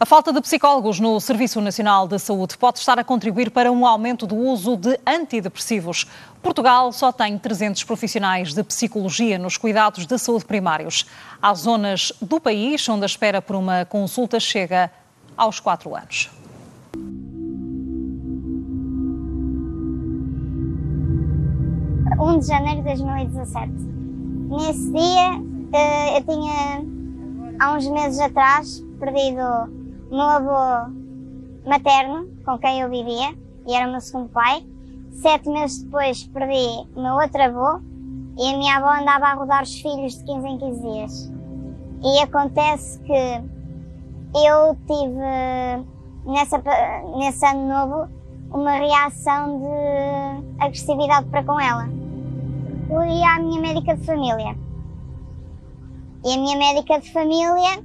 A falta de psicólogos no Serviço Nacional de Saúde pode estar a contribuir para um aumento do uso de antidepressivos. Portugal só tem 300 profissionais de psicologia nos cuidados de saúde primários. Há zonas do país onde a espera por uma consulta chega aos 4 anos. De janeiro de 2017. Nesse dia, eu tinha, há uns meses atrás, perdido o meu avô materno, com quem eu vivia, e era o meu segundo pai. 7 meses depois, perdi o meu outro avô, e a minha avó andava a rodar os filhos de 15 em 15 dias. E acontece que eu tive, nesse ano novo, uma reação de agressividade para com ela. Fui à minha médica de família. E a minha médica de família,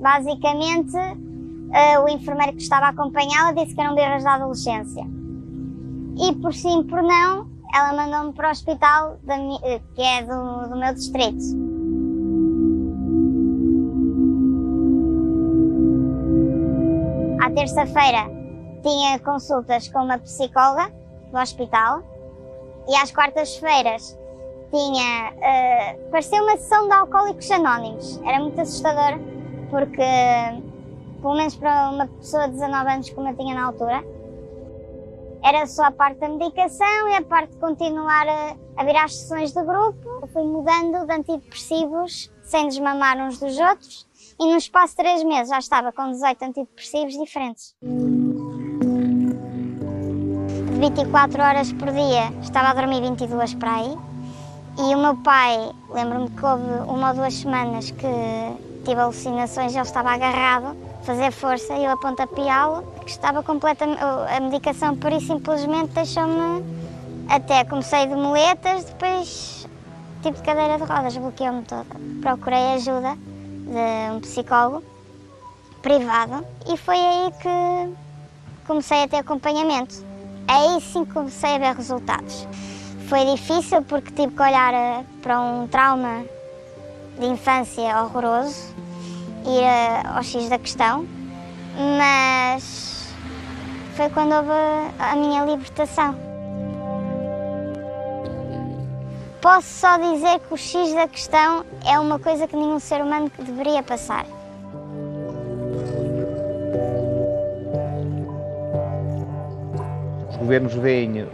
basicamente, o enfermeiro que estava a acompanhá-la disse que eram birras da adolescência. E por sim, por não, ela mandou-me para o hospital, que é do meu distrito. À terça-feira tinha consultas com uma psicóloga do hospital e às quartas-feiras tinha, parecia uma sessão de Alcoólicos Anónimos. Era muito assustador porque, pelo menos para uma pessoa de 19 anos como eu tinha na altura, era só a parte da medicação e a parte de continuar a vir às sessões do grupo. Eu fui mudando de antidepressivos sem desmamar uns dos outros e no espaço de 3 meses já estava com 18 antidepressivos diferentes. 24 horas por dia, estava a dormir 22 para aí. E o meu pai, lembro-me que houve 1 ou 2 semanas que tive alucinações e ele estava agarrado, a fazer força e eu a pontapeá-lo, que estava completamente, a medicação por isso simplesmente deixou-me, até comecei de muletas, depois tive de cadeira de rodas, bloqueou-me toda. Procurei ajuda de um psicólogo privado e foi aí que comecei a ter acompanhamento. Aí sim comecei a ver resultados. Foi difícil porque tive que olhar para um trauma de infância horroroso, ir ao X da questão, mas foi quando houve a minha libertação. Posso só dizer que o X da questão é uma coisa que nenhum ser humano deveria passar. Os governos veem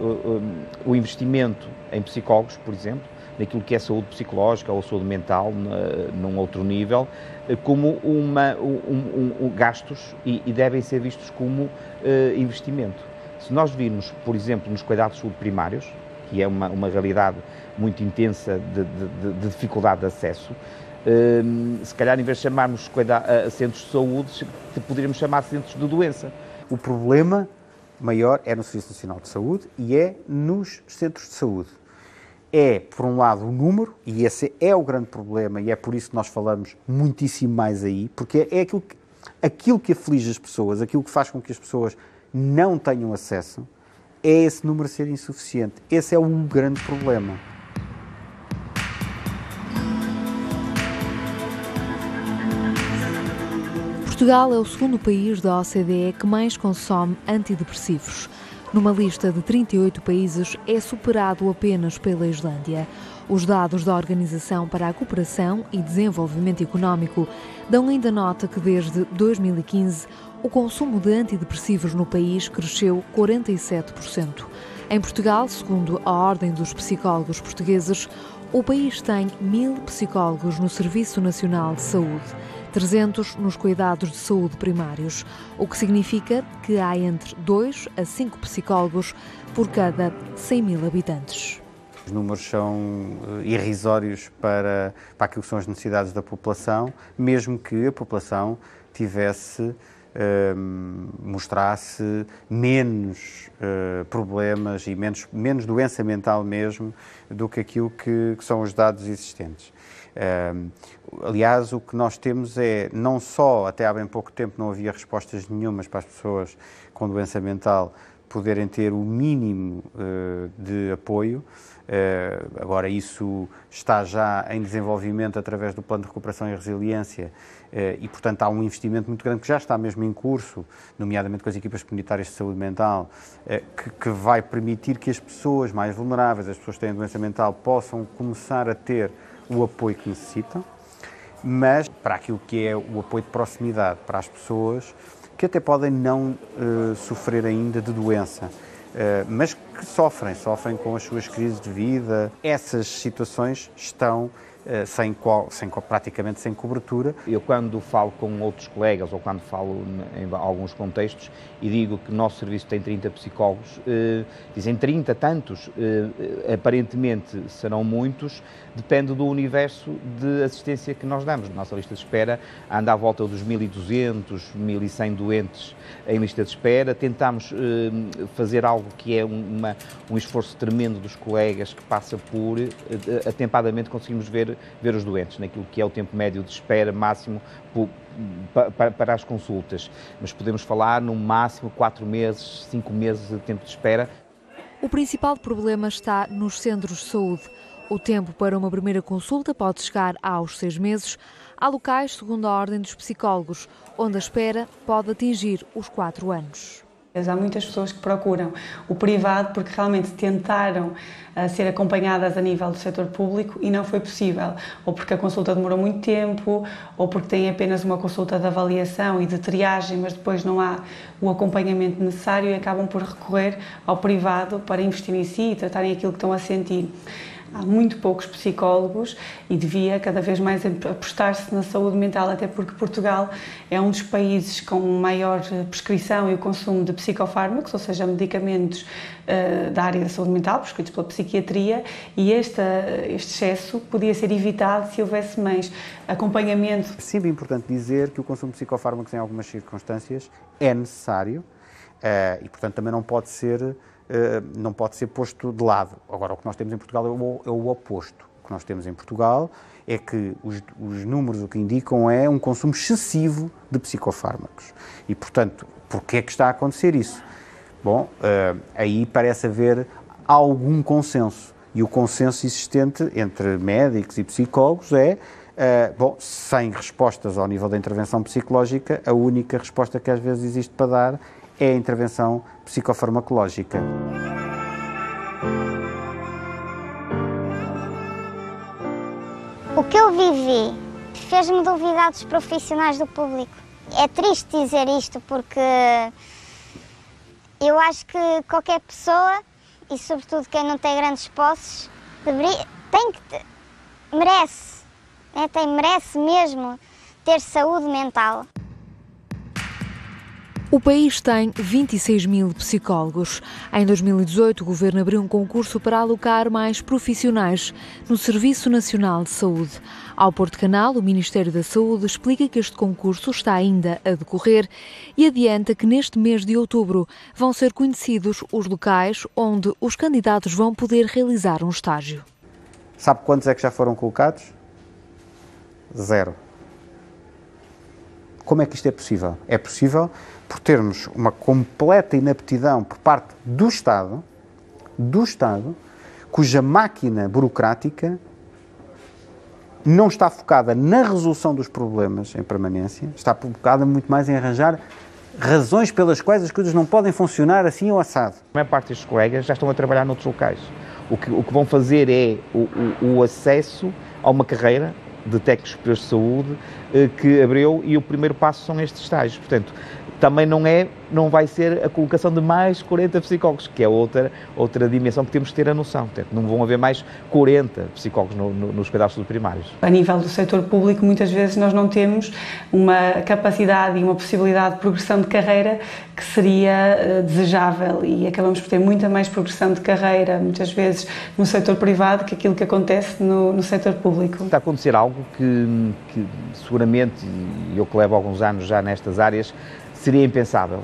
o investimento em psicólogos, por exemplo, naquilo que é saúde psicológica ou saúde mental, num outro nível, como gastos e devem ser vistos como investimento. Se nós virmos, por exemplo, nos cuidados de saúde primários, que é uma realidade muito intensa de dificuldade de acesso, se calhar em vez de chamarmos centros de saúde, poderíamos chamar centros de doença. O problema maior é no Serviço Nacional de Saúde e é nos centros de saúde. É, por um lado, o número, e esse é o grande problema, e é por isso que nós falamos muitíssimo mais aí, porque é aquilo que aflige as pessoas, aquilo que faz com que as pessoas não tenham acesso, é esse número ser insuficiente. Esse é um grande problema. Portugal é o segundo país da OCDE que mais consome antidepressivos. Numa lista de 38 países, é superado apenas pela Islândia. Os dados da Organização para a Cooperação e Desenvolvimento Económico dão ainda nota que desde 2015 o consumo de antidepressivos no país cresceu 47%. Em Portugal, segundo a Ordem dos Psicólogos Portugueses, o país tem 1000 psicólogos no Serviço Nacional de Saúde, 300 nos cuidados de saúde primários, o que significa que há entre 2 a 5 psicólogos por cada 100.000 habitantes. Os números são irrisórios para aquilo que são as necessidades da população, mesmo que a população mostrasse menos problemas e menos doença mental mesmo do que aquilo que são os dados existentes. Aliás, o que nós temos é, não só até há bem pouco tempo não havia respostas nenhumas para as pessoas com doença mental poderem ter o mínimo de apoio. Agora isso está já em desenvolvimento através do Plano de Recuperação e Resiliência e, portanto, há um investimento muito grande que já está mesmo em curso, nomeadamente com as equipas comunitárias de saúde mental, que vai permitir que as pessoas mais vulneráveis, as pessoas que têm doença mental, possam começar a ter o apoio que necessitam, mas para aquilo que é o apoio de proximidade para as pessoas que até podem não sofrer ainda de doença, mas que sofrem com as suas crises de vida. Essas situações estão praticamente sem cobertura. Eu, quando falo com outros colegas ou quando falo em alguns contextos e digo que o nosso serviço tem 30 psicólogos, dizem 30, tantos, aparentemente serão muitos, depende do universo de assistência que nós damos. A nossa lista de espera anda à volta dos 1.200, 1.100 doentes em lista de espera. Tentamos fazer algo que é um esforço tremendo dos colegas, que passa por, atempadamente, conseguimos ver os doentes, naquilo que é o tempo médio de espera máximo para as consultas. Mas podemos falar no máximo 4 meses, 5 meses de tempo de espera. O principal problema está nos centros de saúde. O tempo para uma primeira consulta pode chegar aos 6 meses. Há locais, segundo a Ordem dos Psicólogos, onde a espera pode atingir os 4 anos. Há muitas pessoas que procuram o privado porque realmente tentaram ser acompanhadas a nível do setor público e não foi possível, ou porque a consulta demorou muito tempo, ou porque têm apenas uma consulta de avaliação e de triagem, mas depois não há o acompanhamento necessário e acabam por recorrer ao privado para investir em si e tratarem aquilo que estão a sentir. Há muito poucos psicólogos e devia cada vez mais apostar-se na saúde mental, até porque Portugal é um dos países com maior prescrição e o consumo de psicofármacos, ou seja, medicamentos da área da saúde mental, prescritos pela psiquiatria, e este excesso podia ser evitado se houvesse mais acompanhamento. É sempre importante dizer que o consumo de psicofármacos em algumas circunstâncias é necessário e, portanto, também não pode ser posto de lado. Agora, o que nós temos em Portugal é o oposto. O que nós temos em Portugal é que os números o que indicam é um consumo excessivo de psicofármacos. E, portanto, porquê é que está a acontecer isso? Bom, aí parece haver algum consenso. E o consenso existente entre médicos e psicólogos é, sem respostas ao nível da intervenção psicológica, a única resposta que às vezes existe para dar é a intervenção psicofarmacológica. O que eu vivi fez-me duvidar dos profissionais do público. É triste dizer isto porque eu acho que qualquer pessoa, e sobretudo quem não tem grandes posses, merece mesmo ter saúde mental. O país tem 26 mil psicólogos. Em 2018, o Governo abriu um concurso para alocar mais profissionais no Serviço Nacional de Saúde. Ao Porto Canal, o Ministério da Saúde explica que este concurso está ainda a decorrer e adianta que neste mês de outubro vão ser conhecidos os locais onde os candidatos vão poder realizar um estágio. Sabe quantos é que já foram colocados? 0. Como é que isto é possível? É possível por termos uma completa inaptidão por parte do Estado, cuja máquina burocrática não está focada na resolução dos problemas em permanência, está focada muito mais em arranjar razões pelas quais as coisas não podem funcionar assim ou assado. A maior parte destes colegas já estão a trabalhar noutros locais. O que vão fazer é o acesso a uma carreira de técnicos superiores de saúde que abriu, e o primeiro passo são estes estágios. Portanto, também não vai ser a colocação de mais 40 psicólogos, que é outra dimensão que temos que ter a noção. Portanto, não vão haver mais 40 psicólogos nos cuidados primários. A nível do setor público, muitas vezes nós não temos uma capacidade e uma possibilidade de progressão de carreira que seria desejável, e acabamos por ter muita mais progressão de carreira, muitas vezes, no setor privado que aquilo que acontece no setor público. Está a acontecer algo que seguramente, e eu que levo alguns anos já nestas áreas, seria impensável,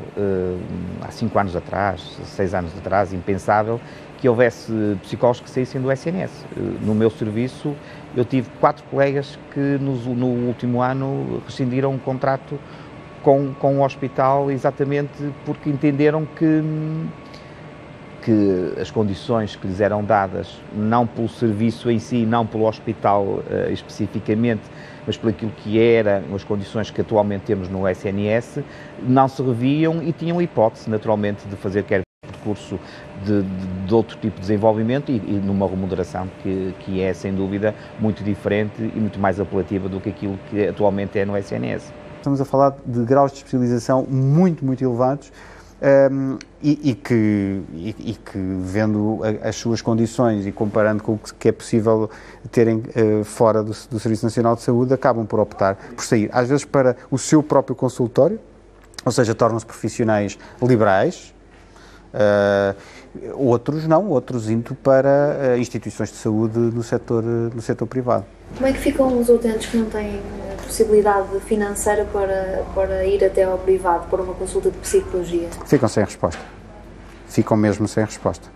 há 5 anos atrás, 6 anos atrás, impensável, que houvesse psicólogos que saíssem do SNS. No meu serviço, eu tive 4 colegas que no último ano rescindiram um contrato com o hospital, exatamente porque entenderam que que as condições que lhes eram dadas, não pelo serviço em si, não pelo hospital especificamente, mas por aquilo que eram as condições que atualmente temos no SNS, não se reviam e tinham hipótese, naturalmente, de fazer quer percurso de outro tipo de desenvolvimento e numa remuneração que é, sem dúvida, muito diferente e muito mais apelativa do que aquilo que atualmente é no SNS. Estamos a falar de graus de especialização muito, muito elevados e que, vendo as suas condições e comparando com o que é possível terem fora do Serviço Nacional de Saúde, acabam por optar por sair, às vezes para o seu próprio consultório, ou seja, tornam-se profissionais liberais. Outros não, outros indo para instituições de saúde no setor privado. Como é que ficam os utentes que não têm possibilidade financeira para ir até ao privado, para uma consulta de psicologia? Ficam sem resposta. Ficam mesmo sem resposta.